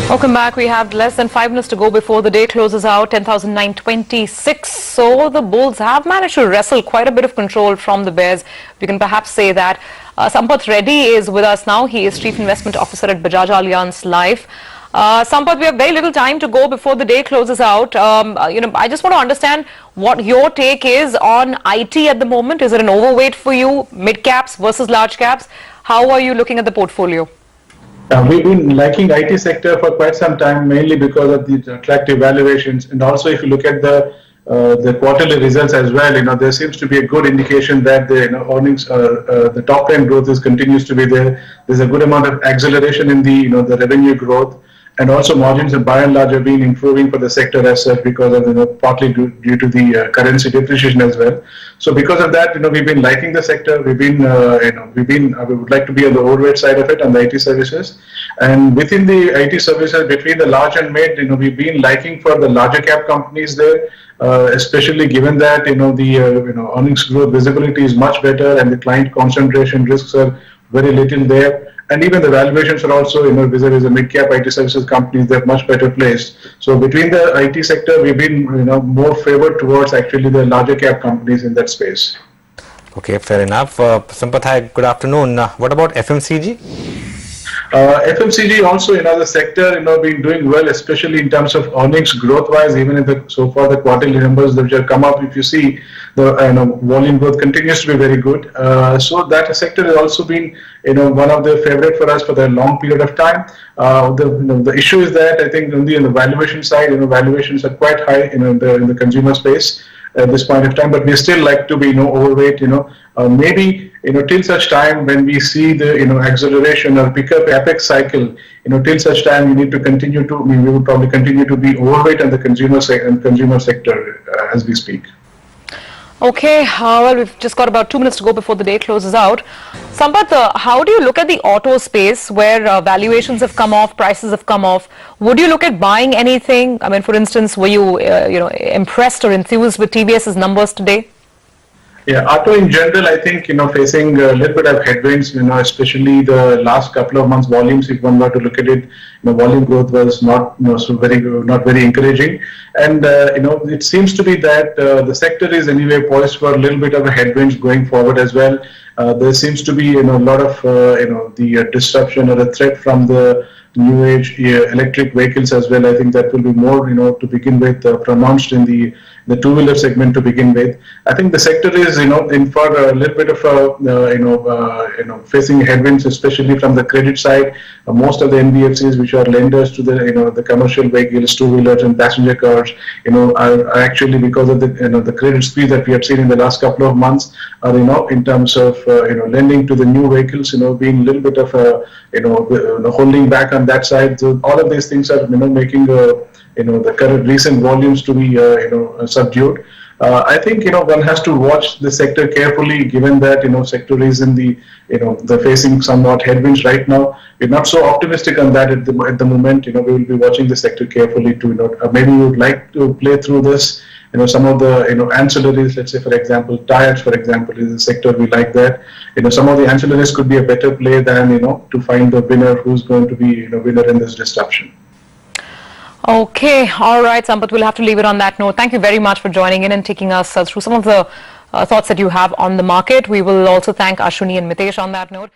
Welcome back. We have less than 5 minutes to go before the day closes out, 10,926. So the bulls have managed to wrestle quite a bit of control from the bears. We can perhaps say that. Mr Reddy is with us now. He is Chief Investment Officer at Bajaj Allianz Life. Sampath, we have very little time to go before the day closes out. I just want to understand what your take is on IT at the moment. Is it an overweight for you, mid caps versus large caps? How are you looking at the portfolio? We've been liking IT sector for quite some time, mainly because of the attractive valuations, and also if you look at the quarterly results as well, there seems to be a good indication that the earnings, the top line growth continues to be there. There's a good amount of acceleration in the revenue growth, and also margins by and large have been improving for the sector as such because of partly due to the currency depreciation as well. So because of that, we've been liking the sector. We would like to be on the overweight side of it on the IT services, and within the IT services between the large and mid, we've been liking for the larger cap companies there. Especially given that the earnings growth visibility is much better and the client concentration risks are very little there. And even the valuations are also, vis-a-vis the mid-cap IT services companies, they're much better placed. So between the IT sector, we've been, more favored towards actually the larger cap companies in that space. Okay, fair enough. Sampath, good afternoon. What about FMCG? FMCG also, the sector, been doing well, especially in terms of earnings growth-wise. Even in so far the quarterly numbers which have come up, if you see, the volume growth continues to be very good. So that sector has also been, one of the favorite for us for the long period of time. The issue is that I think on the valuation side, valuations are quite high, in the consumer space at this point of time. But we still like to be, overweight. Maybe till such time when we see the acceleration or pickup capex cycle, till such time we need to continue to. We will probably continue to be overweight on the consumer sector as we speak. Okay, well, we've just got about 2 minutes to go before the day closes out. Sampath, how do you look at the auto space where valuations have come off, prices have come off? Would you look at buying anything? I mean, for instance, were you, impressed or enthused with TVS's numbers today? Yeah, auto in general, I think, facing a little bit of headwinds, especially the last couple of months volumes, if one were to look at it, volume growth was not, not very encouraging. And, it seems to be that the sector is anyway poised for a little bit of a headwinds going forward as well. There seems to be, a lot of, the disruption or a threat from the new age electric vehicles as well. I think that will be more, to begin with, pronounced in the two-wheeler segment to begin with. I think the sector is, in for a little bit of facing headwinds, especially from the credit side. Most of the NBFCs, which are lenders to the commercial vehicles, two-wheelers and passenger cars, are actually, because of the credit squeeze that we have seen in the last couple of months, are, in terms of, lending to the new vehicles, being a little bit of holding back on that side. So all of these things are, making the current recent volumes to be, subdued. I think, one has to watch the sector carefully, given that, sector is in the facing somewhat headwinds right now. We're not so optimistic on that at the moment. We will be watching the sector carefully to, maybe we would like to play through this. Some of the, ancillaries, let's say, for example, tires, for example, is a sector we like that. Some of the ancillaries could be a better play than, to find the winner who's going to be, winner in this disruption. Okay, all right, Sampath, we'll have to leave it on that note. Thank you very much for joining in and taking us through some of the thoughts that you have on the market. We will also thank Ashwini and Mitesh on that note.